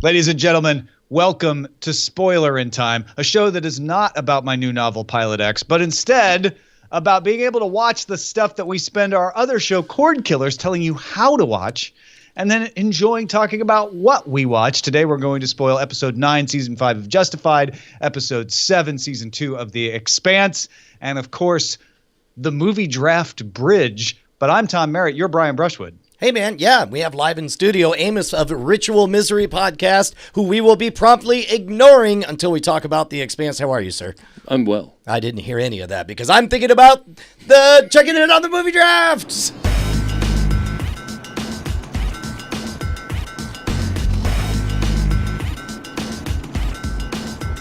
Ladies and gentlemen, welcome to Spoilerin Time, a show that is not about my new novel, Pilot X, but instead about being able to watch the stuff that we spend our other show, Cordkillers, telling you how to watch, and then enjoying talking about what we watch. Today we're going to spoil Episode 9, Season 5 of Justified, Episode 7, Season 2 of The Expanse, and of course, the movie draft bridge. But I'm Tom Merritt, you're Brian Brushwood. Hey, man, yeah, we have live in studio Amos of Ritual Misery Podcast, who we will be promptly ignoring until we talk about The Expanse. How are you, sir? I'm well. I didn't hear any of that because I'm thinking about the checking in on the movie drafts.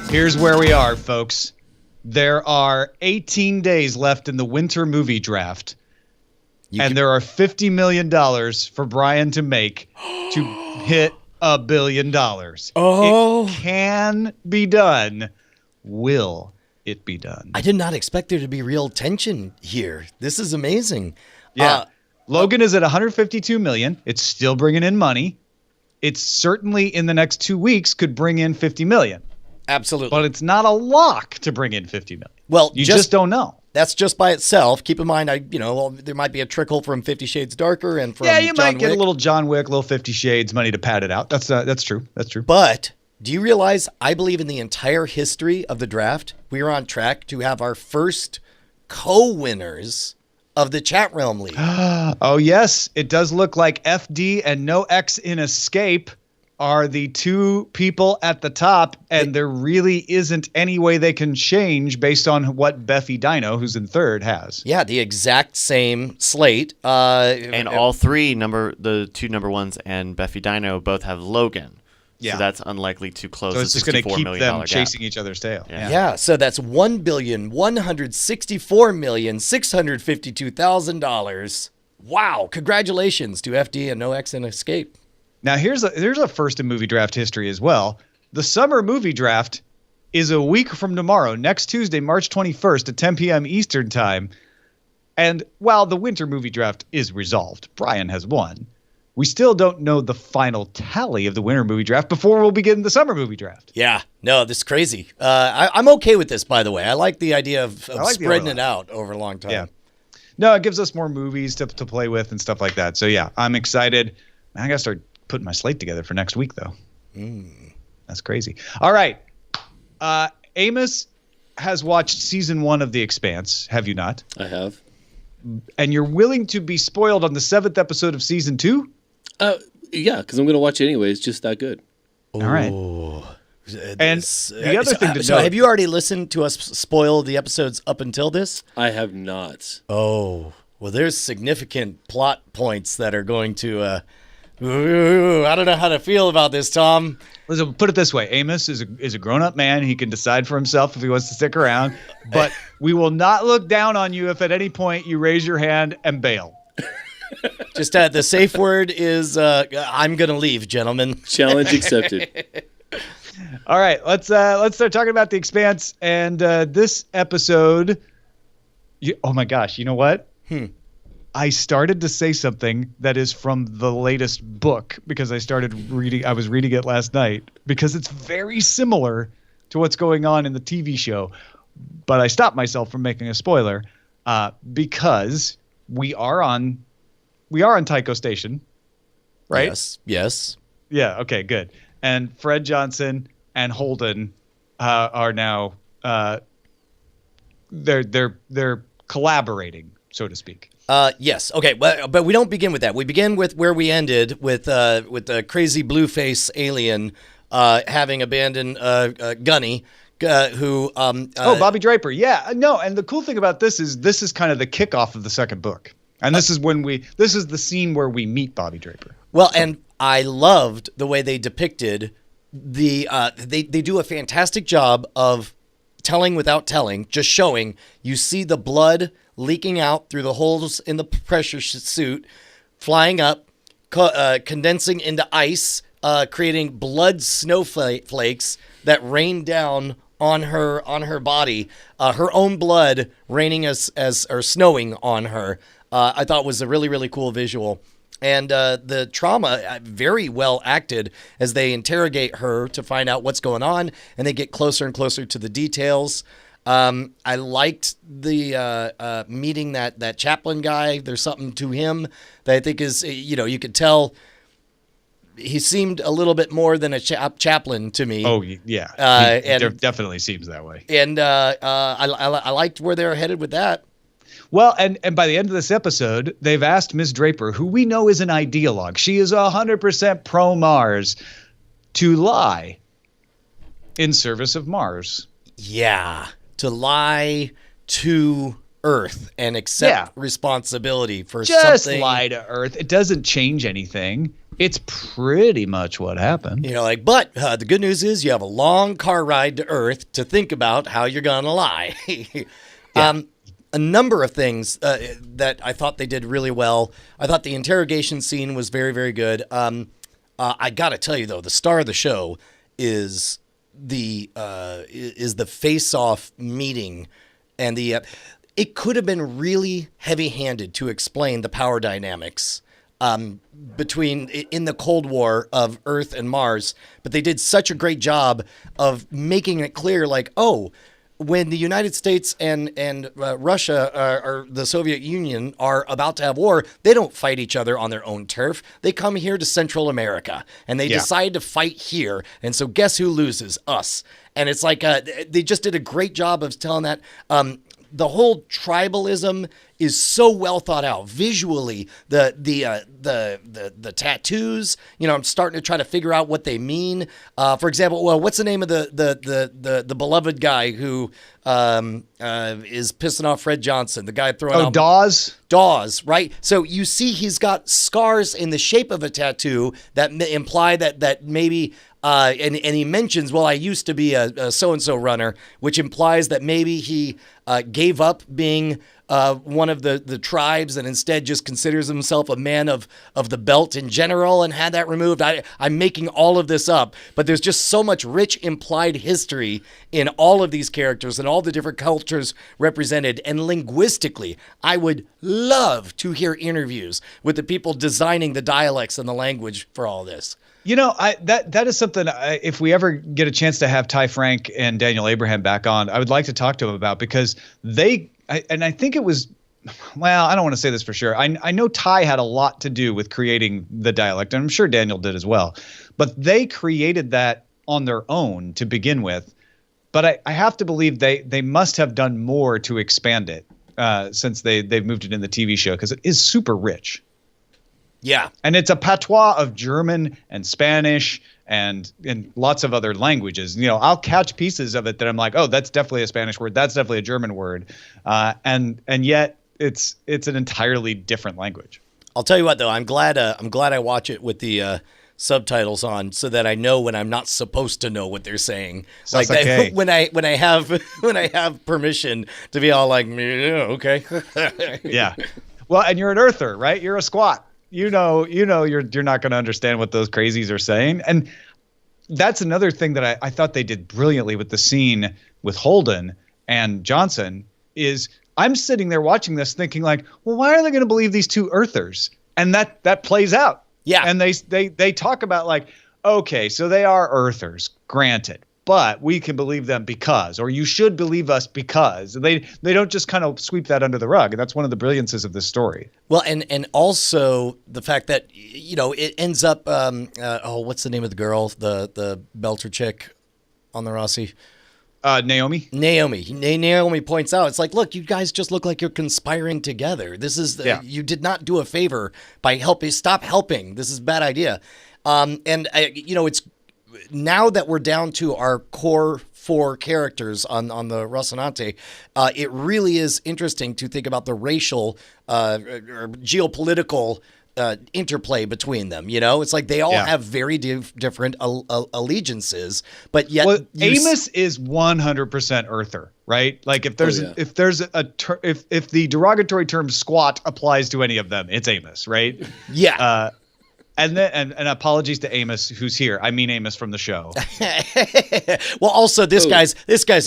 Here's where we are, folks. There are 18 days left in the winter movie draft. And there are $50 million for Brian to make to hit $1 billion. Oh. It can be done. Will it be done? I did not expect there to be real tension here. This is amazing. Yeah. Logan is at $152 million. It's still bringing in money. It's certainly in the next 2 weeks could bring in $50 million. Absolutely. But it's not a lock to bring in $50 million. Well, you just don't know. That's just by itself. Keep in mind, there might be a trickle from 50 Shades Darker and from you John might get Wick. a little John Wick, little 50 Shades money to pad it out. That's true. That's true. But do you realize I believe in the entire history of the draft, we are on track to have our first co-winners of the Chat Realm League. Oh, yes. It does look like FD and No X in Escape are the two people at the top, and there really isn't any way they can change based on what Beffy Dino, who's in third, has. Yeah, the exact same slate. And all three, the two number ones and Beffy Dino, both have Logan. Yeah. So that's unlikely to close So it's the just going to $64 keep million them chasing each other's tail. Yeah, so that's $1,164,652,000. Wow, congratulations to FD and No X and Escape. Now, here's a first in movie draft history as well. The summer movie draft is a week from tomorrow, next Tuesday, March 21st at 10 p.m. Eastern Time. And while the winter movie draft is resolved, Brian has won, we still don't know the final tally of the winter movie draft before we'll begin the summer movie draft. Yeah, no, this is crazy. I'm okay with this, by the way. I like the idea of spreading it out over a long time. Yeah. No, it gives us more movies to play with and stuff like that. So, yeah, I'm excited. I got to start putting my slate together for next week, though. That's crazy. All right. Amos has watched season 1 of The Expanse. Have you not? I have. And you're willing to be spoiled on the 7th episode of season 2? Yeah, because I'm going to watch it anyway. It's just that good. All right. And the other thing to so note, have you already listened to us spoil the episodes up until this? I have not. Oh, well, there's significant plot points that are going to... I don't know how to feel about this, Tom. Listen, put it this way. Amos is a grown-up man. He can decide for himself if he wants to stick around. But we will not look down on you if at any point you raise your hand and bail. Just the safe word is I'm going to leave, gentlemen. Challenge accepted. All right, let's start talking about The Expanse. And this episode, oh my gosh, you know what? I started to say something that is from the latest book because I was reading it last night because it's very similar to what's going on in the TV show. But I stopped myself from making a spoiler because we are on Tycho Station, right? Yes. Yeah. Okay, good. And Fred Johnson and Holden are now they're collaborating, so to speak. Yes. Okay. But we don't begin with that. We begin with where we ended with the crazy blue face alien having abandoned Gunny, who Bobby Draper. Yeah. No. And the cool thing about this is kind of the kickoff of the second book, and this is the scene where we meet Bobby Draper. Well, and I loved the way they depicted they do a fantastic job of telling without telling, just showing. You see the blood leaking out through the holes in the pressure suit, flying up, condensing into ice, creating blood snowflakes that rain down on her body, her own blood raining or snowing on her. I thought was a really, really cool visual. And the trauma, very well acted as they interrogate her to find out what's going on, and they get closer and closer to the details. I liked the meeting that chaplain guy. There's something to him that I think is, you could tell he seemed a little bit more than a chaplain to me. Oh, yeah. It definitely seems that way. And I liked where they were headed with that. Well, and by the end of this episode, they've asked Ms. Draper, who we know is an ideologue. She is 100% pro-Mars, to lie in service of Mars. Yeah, to lie to Earth and accept responsibility for something. Just lie to Earth. It doesn't change anything. It's pretty much what happened. But the good news is you have a long car ride to Earth to think about how you're going to lie. A number of things that I thought they did really well. I thought the interrogation scene was very, very good. I got to tell you, though, the star of the show is the face-off meeting. And it could have been really heavy-handed to explain the power dynamics between in the Cold War of Earth and Mars, but they did such a great job of making it clear, when the United States and Russia or the Soviet Union are about to have war, they don't fight each other on their own turf. They come here to Central America and they decide to fight here. And so guess who loses? Us. And it's they just did a great job of telling that. The whole tribalism is so well thought out visually. The tattoos, I'm starting to try to figure out what they mean. For example, what's the name of the beloved guy who is pissing off Fred Johnson? The guy throwing out Dawes. Dawes, right? So you see, he's got scars in the shape of a tattoo that imply that maybe. And he mentions, I used to be a so-and-so runner, which implies that maybe he gave up being one of the tribes and instead just considers himself a man of the belt in general and had that removed. I'm making all of this up, but there's just so much rich implied history in all of these characters and all the different cultures represented. And linguistically, I would love to hear interviews with the people designing the dialects and the language for all this. That is something, if we ever get a chance to have Ty Frank and Daniel Abraham back on, I would like to talk to them about, because I think it was, I don't want to say this for sure. I know Ty had a lot to do with creating the dialect, and I'm sure Daniel did as well. But they created that on their own to begin with. But I have to believe they must have done more to expand it since they've moved it in the TV show, because it is super rich. Yeah. And it's a patois of German and Spanish and lots of other languages. I'll catch pieces of it that I'm like, oh, that's definitely a Spanish word. That's definitely a German word. And yet it's an entirely different language. I'll tell you what, though, I'm glad I watch it with the subtitles on, so that I know when I'm not supposed to know what they're saying. Okay. When I have permission to be all like, yeah, okay. Yeah. Well, and you're an earther, right? You're a squat. You're not going to understand what those crazies are saying. And that's another thing that I thought they did brilliantly with the scene with Holden and Johnson is I'm sitting there watching this thinking why are they going to believe these two earthers? And that plays out. Yeah. And they talk about okay, so they are earthers, granted. But we can believe them because, or you should believe us because. They don't just kind of sweep that under the rug. And that's one of the brilliances of this story. Well, and also the fact that, it ends up, what's the name of the girl, the Belter chick on the Rossi? Naomi. Naomi points out, it's look, you guys just look like you're conspiring together. This is, you did not do a favor by stop helping. This is a bad idea. It's, now that we're down to our core 4 characters on the Rocinante, it really is interesting to think about the racial or geopolitical interplay between them. It's they all have very different allegiances, but yet Amos is 100% earther, right? If there's if the derogatory term squat applies to any of them, it's Amos, right? Yeah. And apologies to Amos, who's here. I mean Amos from the show. Well, also this guy's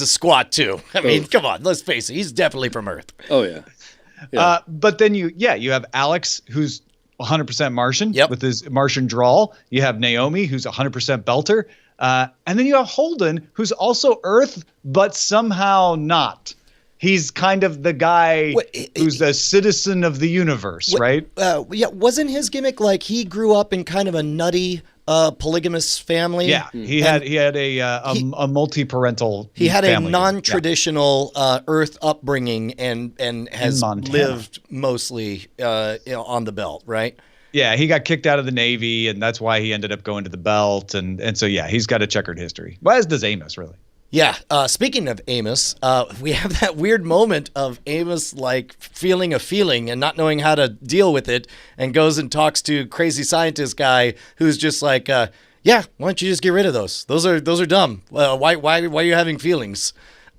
a squat too. I mean, come on, let's face it, he's definitely from Earth. Oh yeah. But then you have Alex, who's 100% Martian Yep. with his Martian drawl. You have Naomi, who's 100% Belter. And then you have Holden, who's also Earth, but somehow not. He's kind of the guy who's a citizen of the universe, right? Yeah, wasn't his gimmick like he grew up in kind of a nutty polygamous family? Yeah, he had a multi-parental. He had family. a non-traditional Earth upbringing and has lived mostly on the belt, right? Yeah, he got kicked out of the Navy, and that's why he ended up going to the belt, and so yeah, he's got a checkered history. Well, as does Amos, really. Yeah. Speaking of Amos, we have that weird moment of Amos like feeling a feeling and not knowing how to deal with it, and goes and talks to crazy scientist guy who's just like, "Yeah, why don't you just get rid of those? Those are dumb. Why are you having feelings?"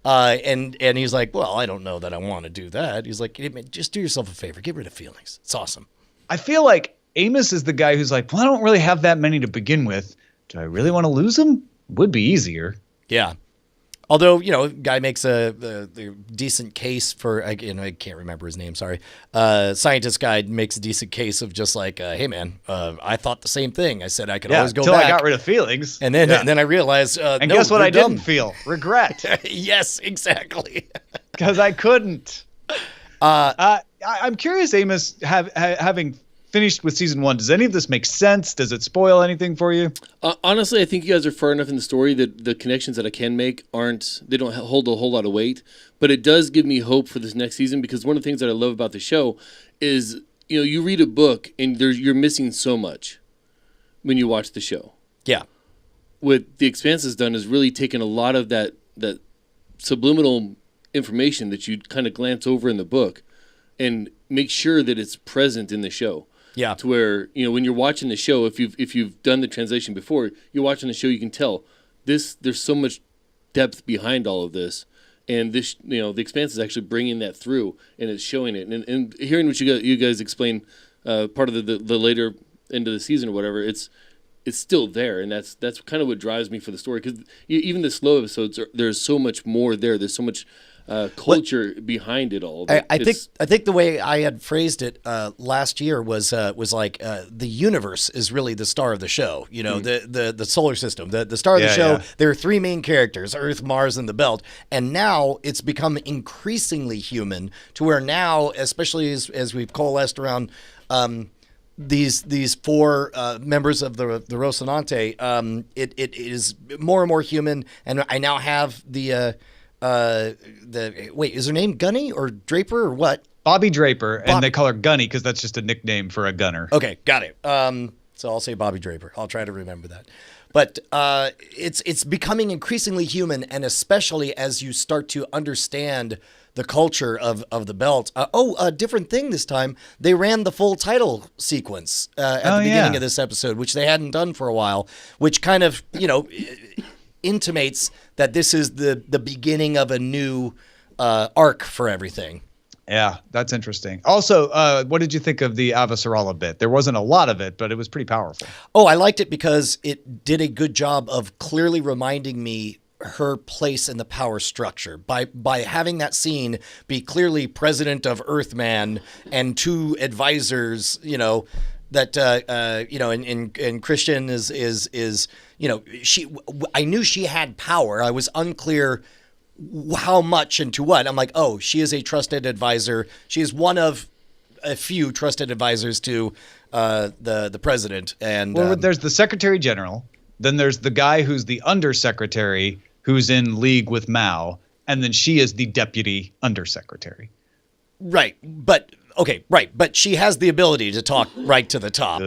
And he's like, "Well, I don't know that I want to do that." He's like, "Just do yourself a favor, get rid of feelings. It's awesome." I feel like Amos is the guy who's like, "Well, I don't really have that many to begin with. Do I really want to lose them? Would be easier." Yeah. Although, guy makes a decent case for, I can't remember his name, sorry. Scientist guy makes a decent case of just like, hey, man, I thought the same thing. I said I could always go back. Until I got rid of feelings. And then I realized, and guess what I didn't feel? Regret. Yes, exactly. Because I couldn't. I'm curious, Amos, having finished with season 1, does any of this make sense? Does it spoil anything for you? Honestly, I think you guys are far enough in the story that the connections that I can make they don't hold a whole lot of weight. But it does give me hope for this next season, because one of the things that I love about the show is, you read a book and you're missing so much when you watch the show. Yeah. What The Expanse has done is really taken a lot of that subliminal information that you kind of glance over in the book and make sure that it's present in the show. Yeah. To where, when you're watching the show, if you've done the translation before, you're watching the show, you can tell there's so much depth behind all of this. And this, The Expanse is actually bringing that through, and it's showing it. And hearing what you guys explain, part of the later end of the season or whatever, it's still there, and that's kind of what drives me for the story. Because even the slow episodes, there's so much more there. There's so much culture behind it all. I think the way I had phrased it last year was like the universe is really the star of the show. The solar system, the star of the show. Yeah. There are 3 main characters: Earth, Mars, and the Belt. And now it's become increasingly human, to where now, especially as we've coalesced around these 4 members of the Rocinante, it is more and more human. And I now have wait, is her name Gunny or Draper or what? Bobby Draper, and they call her Gunny because that's just a nickname for a gunner. Okay, got it. So I'll say Bobby Draper. I'll try to remember that. But it's becoming increasingly human, and especially as you start to understand the culture of the Belt. A different thing this time. They ran the full title sequence at the beginning of this episode, which they hadn't done for a while, which kind of, intimates that this is the beginning of a new arc for everything. Yeah, that's interesting. Also, what did you think of the Avasarala bit? There wasn't a lot of it, but it was pretty powerful. Oh, I liked it because it did a good job of clearly reminding me her place in the power structure by having that scene be clearly president of Earthman and 2 advisors, that and Christian is I knew she had power. I was unclear how much and to what. I'm like, oh, she is a trusted advisor. She is one of a few trusted advisors to the president. And there's the Secretary General, then there's the guy who's the undersecretary who's in league with Mao, and then she is the deputy undersecretary. Right, but she has the ability to talk right to the top,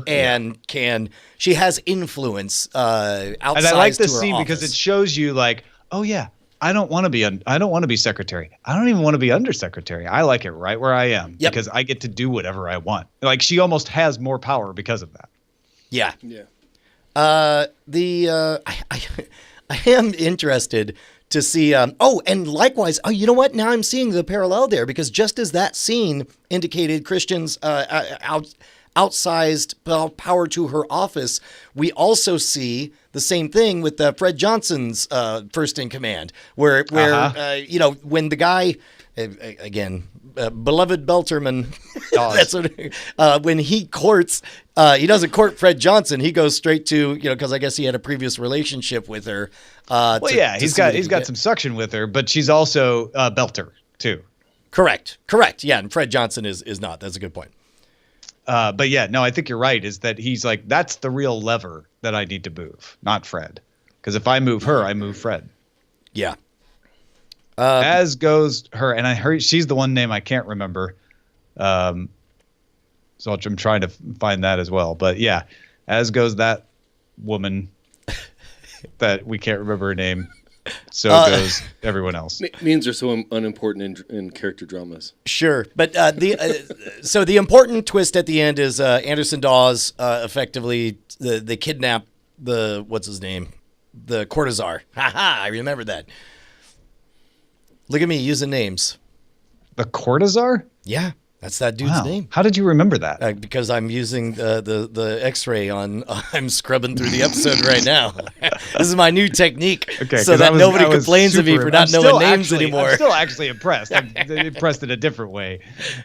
and she has influence outside. And I like this scene because it shows you like, oh yeah, I don't want to be secretary. I don't even want to be undersecretary. I like it right where I am because I get to do whatever I want. Like she almost has more power because of that. Yeah. Yeah. I am interested to see. And likewise, you know what? Now I'm seeing the parallel there, because just as that scene indicated Christian's outsized power to her office, we also see the same thing with Fred Johnson's first in command, where when the guy, again, beloved Belterman. Dawes. That's what, when he courts, he doesn't court Fred Johnson. He goes straight to, because I guess he had a previous relationship with her. He's got some suction with her, but she's also Belter too. Correct. Yeah, and Fred Johnson is not. That's a good point. But yeah, no, I think you're right. Is that he's like, that's the real lever that I need to move, not Fred. Because if I move her, I move Fred. Yeah. As goes her, and I heard she's the one name I can't remember. So I'm trying to find that as well. But yeah, as goes that woman that we can't remember her name. So goes everyone else. Names are so unimportant in character dramas. Sure, but so the important twist at the end is Anderson Dawes effectively they kidnap what's his name, the Cortazar. I remember that. Look at me using names. The Cortazar? Yeah, that's that dude's name. How did you remember that? Because I'm using the X-ray on. I'm scrubbing through the episode right now. This is my new technique, so that nobody complains of me for not knowing names anymore. I'm still actually impressed. I'm impressed in a different way.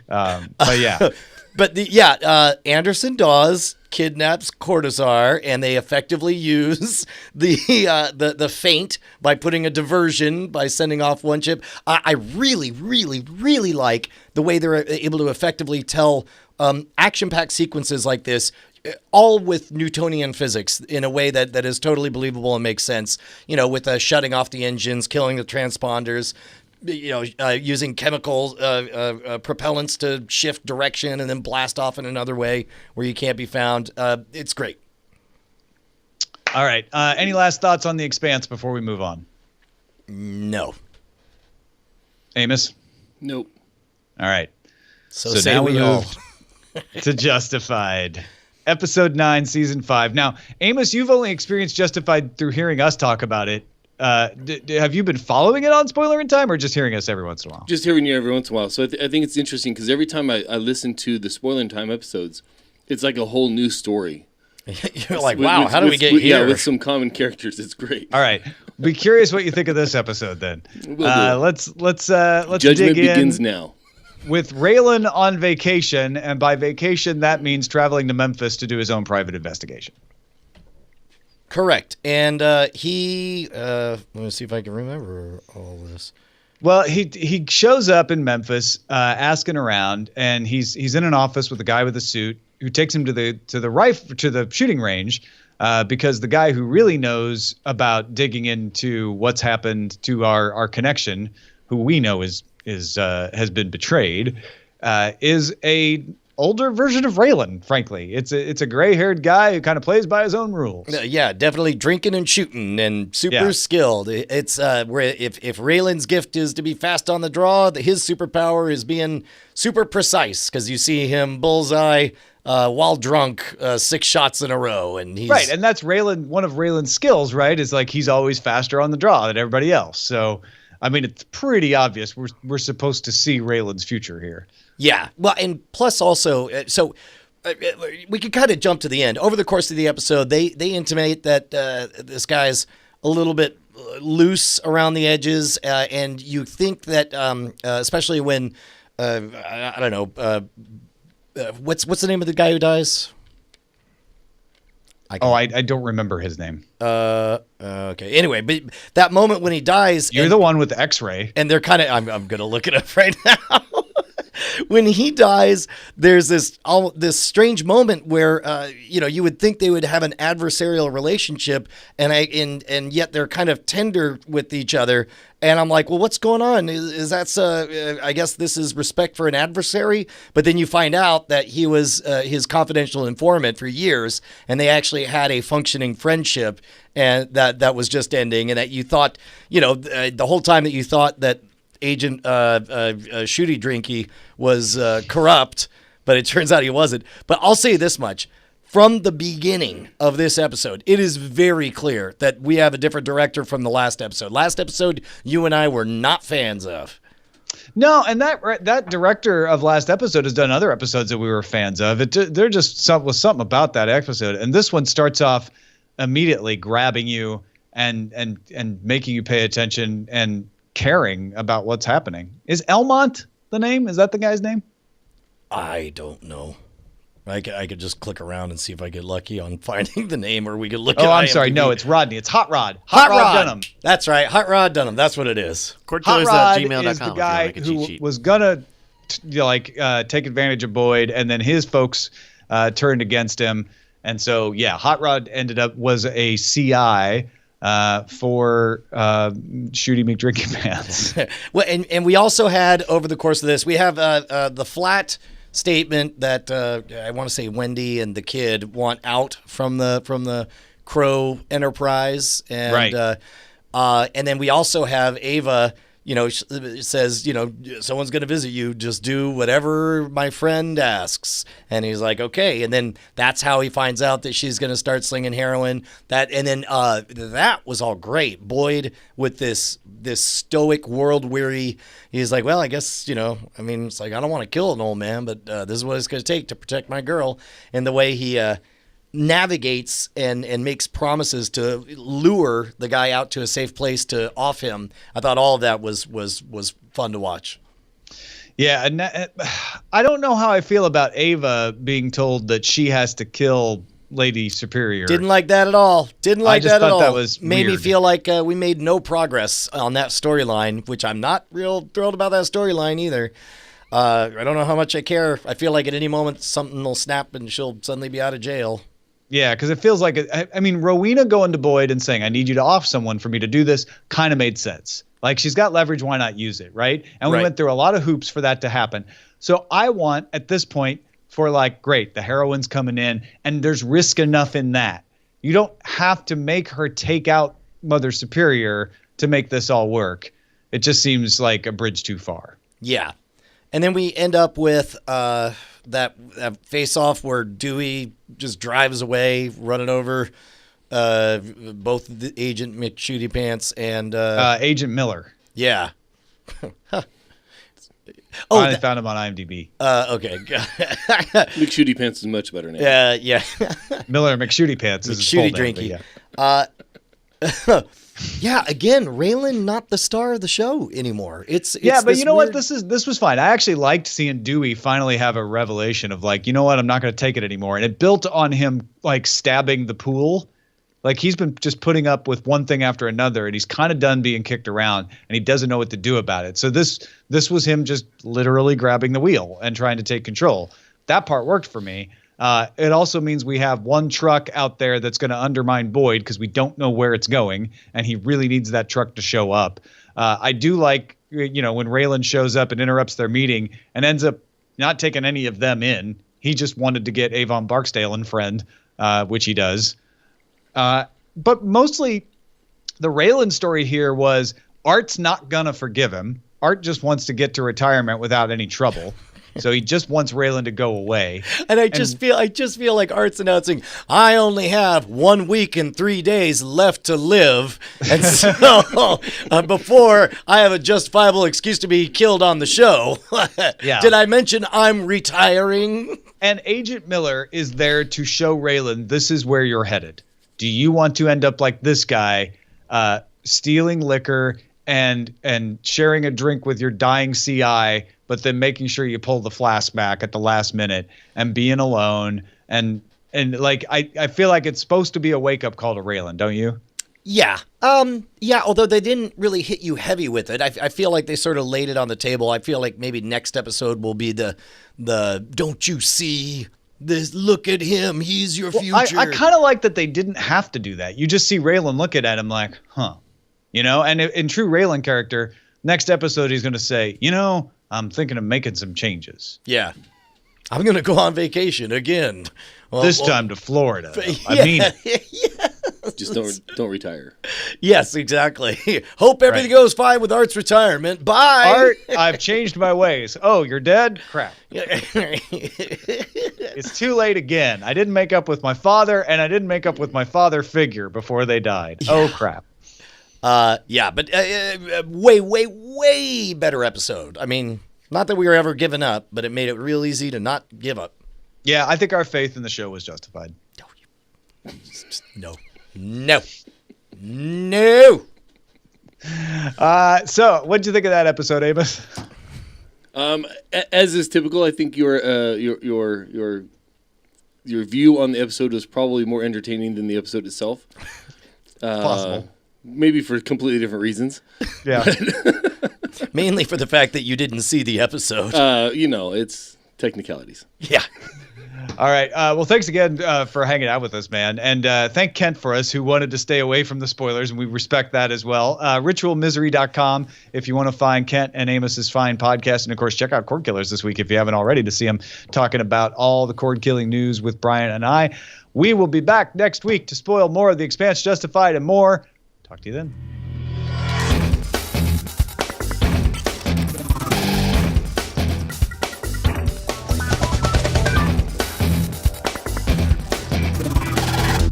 But yeah. But Anderson Dawes kidnaps Cortazar, and they effectively use the feint by putting a diversion by sending off one ship. I really, really, really like the way they're able to effectively tell action-packed sequences like this, all with Newtonian physics in a way that is totally believable and makes sense. With shutting off the engines, killing the transponders. Using chemical propellants to shift direction and then blast off in another way where you can't be found. It's great. All right. Any last thoughts on The Expanse before we move on? No. Amos? Nope. All right. So say now we move to Justified. Episode 9, Season 5. Now, Amos, you've only experienced Justified through hearing us talk about it. Have you been following it on Spoilerin Time or just hearing us every once in a while? Just hearing you every once in a while. So I think it's interesting because every time I listen to the Spoilerin Time episodes, it's like a whole new story. You're like, wow, how do we get here? Yeah, with some common characters. It's great. All right. Be curious what you think of this episode then. Let's Judgment dig in begins now. With Raylan on vacation, and by vacation that means traveling to Memphis to do his own private investigation. Correct. And he let me see if I can remember all this. Well, he shows up in Memphis asking around, and he's in an office with a guy with a suit who takes him to the shooting range because the guy who really knows about digging into what's happened to our connection, who we know has been betrayed, is a older version of Raylan, frankly. It's a gray-haired guy who kind of plays by his own rules. Yeah, definitely drinking and shooting and super skilled. It's where if Raylan's gift is to be fast on the draw, his superpower is being super precise because you see him bullseye while drunk 6 shots in a row, and he's right. And that's Raylan. One of Raylan's skills, right, is like he's always faster on the draw than everybody else. So, I mean, it's pretty obvious we're supposed to see Raylan's future here. Yeah. Well, and plus also, we can kind of jump to the end. Over the course of the episode, they intimate that this guy's a little bit loose around the edges, and you think that, especially when, I don't know, what's the name of the guy who dies? I don't remember his name. Okay. Anyway, but that moment when he dies, you're the one with the X-ray, and they're kind of. I'm gonna look it up right now. When he dies, there's this strange moment where you would think they would have an adversarial relationship, and yet they're kind of tender with each other. And I'm like, well, what's going on? Is that I guess this is respect for an adversary? But then you find out that he was his confidential informant for years, and they actually had a functioning friendship, and that was just ending. And that you thought, the whole time that you thought that Agent Shooty Drinky was corrupt, but it turns out he wasn't. But I'll say this much. From the beginning of this episode, it is very clear that we have a different director from the last episode. Last episode, you and I were not fans of. No, and that director of last episode has done other episodes that we were fans of. There just was something about that episode, and this one starts off immediately grabbing you and making you pay attention and caring about what's happening. Is Elmont the name? Is that the guy's name? I don't know. I could just click around and see if I get lucky on finding the name, or we could look at I'm IMDb. sorry. No, it's Rodney. It's Hot Rod. Hot Rod Dunham. That's right. Hot Rod Dunham. That's what it is. Hot Rod Cordkillers.gmail.com is the guy if you who want to make a cheat sheet. was gonna take advantage of Boyd, and then his folks turned against him, and so Hot Rod was a CI for Shooty McDrinking Pants. Well, and we also had, over the course of this, we have the flat statement that I want to say Wendy and the kid want out from the Crow Enterprise, and Right. And then we also have Ava. Says, someone's going to visit you. Just do whatever my friend asks. And he's like, okay. And then that's how he finds out that she's going to start slinging heroin. That was all great. Boyd with this stoic, world weary. He's like, well, I guess it's like I don't want to kill an old man, but this is what it's going to take to protect my girl. And the way he navigates and makes promises to lure the guy out to a safe place to off him. I thought all of that was fun to watch. Yeah, and I don't know how I feel about Ava being told that she has to kill Lady Superior. Didn't like that at all. I just thought that was made me weird. feel like we made no progress on that storyline, which I'm not real thrilled about that storyline either. I don't know how much I care. I feel like at any moment something will snap and she'll suddenly be out of jail. Yeah, because it feels like Rowena going to Boyd and saying, I need you to off someone for me to do this, kind of made sense. Like, she's got leverage, why not use it, right? And we went through a lot of hoops for that to happen. So I want, at this point, for great, the heroine's coming in, and there's risk enough in that. You don't have to make her take out Mother Superior to make this all work. It just seems like a bridge too far. Yeah. And then we end up with that face-off where Dewey just drives away, running over both the Agent McShooty Pants and Agent Miller. Yeah. I found him on IMDb. Okay. McShooty Pants is much better name. Yeah. Miller McShooty Pants is his full McShooty name, Drinky. yeah. Yeah, again, Raylan not the star of the show anymore. It's but you know weird... what? This was fine. I actually liked seeing Dewey finally have a revelation of you know what? I'm not going to take it anymore. And it built on him stabbing the pool. He's been just putting up with one thing after another, and he's kind of done being kicked around, and he doesn't know what to do about it. So this was him just literally grabbing the wheel and trying to take control. That part worked for me. It also means we have one truck out there that's going to undermine Boyd because we don't know where it's going, and he really needs that truck to show up. I do like, when Raylan shows up and interrupts their meeting and ends up not taking any of them in. He just wanted to get Avon Barksdale and friend, which he does. But mostly the Raylan story here was Art's not going to forgive him. Art just wants to get to retirement without any trouble. So he just wants Raylan to go away. And I just feel like Art's announcing, I only have 1 week and 3 days left to live. And so before I have a justifiable excuse to be killed on the show, did I mention I'm retiring? And Agent Miller is there to show Raylan, this is where you're headed. Do you want to end up like this guy, stealing liquor and sharing a drink with your dying CI, but then making sure you pull the flask back at the last minute and being alone? And I feel like it's supposed to be a wake-up call to Raylan, don't you? Yeah. Although they didn't really hit you heavy with it. I feel like they sort of laid it on the table. I feel like maybe next episode will be the don't you see this? Look at him. He's your future. I kind of like that they didn't have to do that. You just see Raylan looking at him like, huh. And in true Raylan character, next episode he's going to say, I'm thinking of making some changes. Yeah. I'm going to go on vacation again. This time to Florida. I mean it. Yeah. Just don't retire. Yes, exactly. Hope everything goes fine with Art's retirement. Bye. Art, I've changed my ways. Oh, you're dead? Crap. It's too late again. I didn't make up with my father, and I didn't make up with my father figure before they died. Yeah. Oh, crap. But way better episode. I mean, not that we were ever giving up, but it made it real easy to not give up. Yeah, I think our faith in the show was justified. No. So, what did you think of that episode, Amos? As is typical, I think your view on the episode was probably more entertaining than the episode itself. Possible. Maybe for completely different reasons. Yeah. Mainly for the fact that you didn't see the episode. It's technicalities. Yeah. All right. Well, thanks again for hanging out with us, man. And thank Kent for us, who wanted to stay away from the spoilers, and we respect that as well. Ritualmisery.com if you want to find Kent and Amos's fine podcast. And, of course, check out Cordkillers this week if you haven't already to see him talking about all the cord-killing news with Brian and I. We will be back next week to spoil more of The Expanse, Justified, and more. Talk to you then.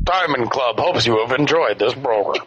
Diamond Club hopes you have enjoyed this program.